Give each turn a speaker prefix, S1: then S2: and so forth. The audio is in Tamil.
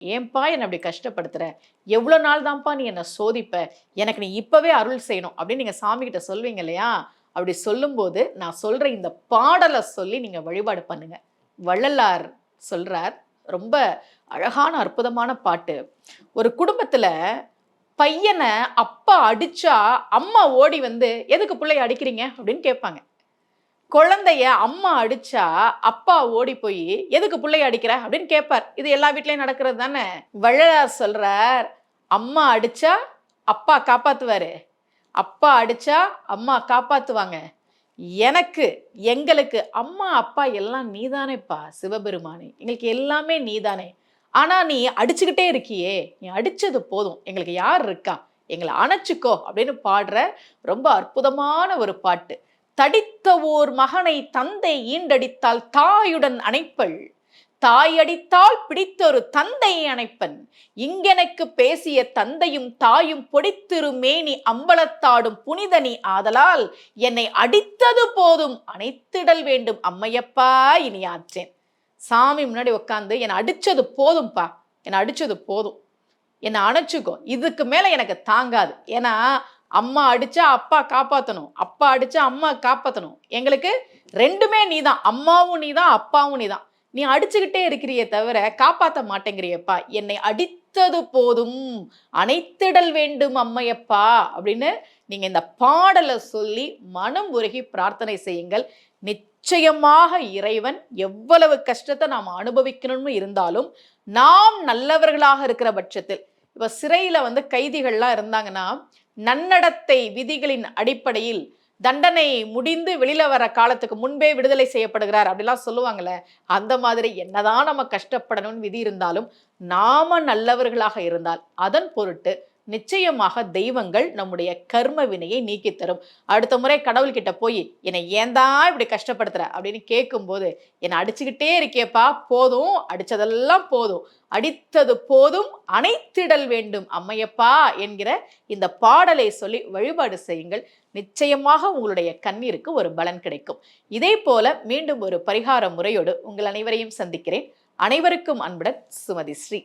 S1: ஏன்பா என்ன அப்படி கஷ்டப்படுத்துற? எவ்வளோ நாள் தான்ப்பா நீ என்ன சோதிப்ப? எனக்கு நீ இப்பவே அருள் செய்யணும் அப்படின்னு நீங்க சாமி கிட்ட சொல்வீங்க இல்லையா? அப்படி சொல்லும்போது நான் சொல்ற இந்த பாடல சொல்லி நீங்க வழிபாடு பண்ணுங்க. வள்ளலார் சொல்றார். ரொம்ப அழகான அற்புதமான பாட்டு. ஒரு குடும்பத்துல பையன அப்பா அடிச்சா அம்மா ஓடி வந்து எதுக்கு புள்ளைய அடிக்கிறீங்க அப்படின்னு கேட்பாங்க. குழந்தைய அம்மா அடிச்சா அப்பா ஓடி போய் எதுக்கு புள்ளைய அடிக்கிற அப்படின்னு கேட்பார். இது எல்லா வீட்லயும் நடக்கிறது தானே. வள்ளலார் சொல்றார், அம்மா அடிச்சா அப்பா காப்பாத்துவாரு, அப்பா அடிச்சா அம்மா காப்பாத்துவாங்க. எனக்கு எங்களுக்கு அம்மா அப்பா எல்லாம் நீதானேப்பா சிவபெருமானே, எங்களுக்கு எல்லாமே நீதானே. ஆனா நீ அடிச்சுக்கிட்டே இருக்கியே, நீ அடிச்சது போதும், எங்களுக்கு யார் இருக்கா, எங்களை அணைச்சுக்கோ அப்படின்னு பாடுற ரொம்ப அற்புதமான ஒரு பாட்டு. தடித்த ஓர் மகனை தந்தை ஈண்டடித்தால் தாயுடன் அணைப்பள், தாயடித்தால் பிடித்தொரு தந்தையை அணைப்பன், இங்கெனக்கு பேசிய தந்தையும் தாயும் பொடித்திரு மேனி அம்பலத்தாடும் புனிதனி ஆதலால் என்னை அடித்தது போதும் அணைத்திடல் வேண்டும் அம்மையப்பா இனி ஆற்றேன். சாமி முன்னாடி உட்காந்து என்னை அடிச்சது போதும்பா, என்னை அடிச்சது போதும், என்னை அணைச்சுக்கோ, இதுக்கு மேல எனக்கு தாங்காது. ஏன்னா அம்மா அடிச்சா அப்பா காப்பாற்றணும், அப்பா அடிச்சா அம்மா காப்பாற்றணும், எங்களுக்கு ரெண்டுமே நீதான், அம்மாவும் நீதான் அப்பாவும் நீதான். நீ அடிச்சுக்கிட்டே இருக்கிறியே தவிர காப்பாற்ற மாட்டேங்கிறியப்பா, என்னை அடித்தது போதும் அணைத்திடல் வேண்டும் அம்மையப்பா அப்படின்னு நீங்க இந்த பாடலை சொல்லி மனம் உருகி பிரார்த்தனை செய்யுங்கள். நிச்சயமாக இறைவன் எவ்வளவு கஷ்டத்தை நாம் அனுபவிக்கணும்னு இருந்தாலும் நாம் நல்லவர்களாக இருக்கிற பட்சத்தில், இப்ப சிறையில வந்து கைதிகள்லாம் இருந்தாங்கன்னா நன்னடத்தை விதிகளின் அடிப்படையில் தண்டனை முடிந்து வெளியில வர காலத்துக்கு முன்பே விடுதலை செய்யப்படுகிறார் அப்படிலாம் சொல்லுவாங்கல்ல, அந்த மாதிரி என்னதான் நம்ம கஷ்டப்படணும்னு விதி இருந்தாலும் நாம நல்லவர்களாக இருந்தால் அதன் பொருட்டு நிச்சயமாக தெய்வங்கள் நம்முடைய கர்ம வினையை நீக்கி தரும். அடுத்த முறை கடவுள்கிட்ட போய் என்னை ஏன்தான் இப்படி கஷ்டப்படுத்துற அப்படின்னு கேட்கும்போது, என்னை அடிச்சுக்கிட்டே இருக்கேப்பா, போதும், அடிச்சதெல்லாம் போதும், அடித்தது போதும் அணைத்திடல் வேண்டும் அம்மையப்பா என்கிற இந்த பாடலை சொல்லி வழிபாடு செய்யுங்கள். நிச்சயமாக உங்களுடைய கண்ணீருக்கு ஒரு பலன் கிடைக்கும். இதே போல மீண்டும் ஒரு பரிகார முறையோடு உங்கள் அனைவரையும் சந்திக்கிறேன். அனைவருக்கும் அன்புடன் சுமதி ஸ்ரீ.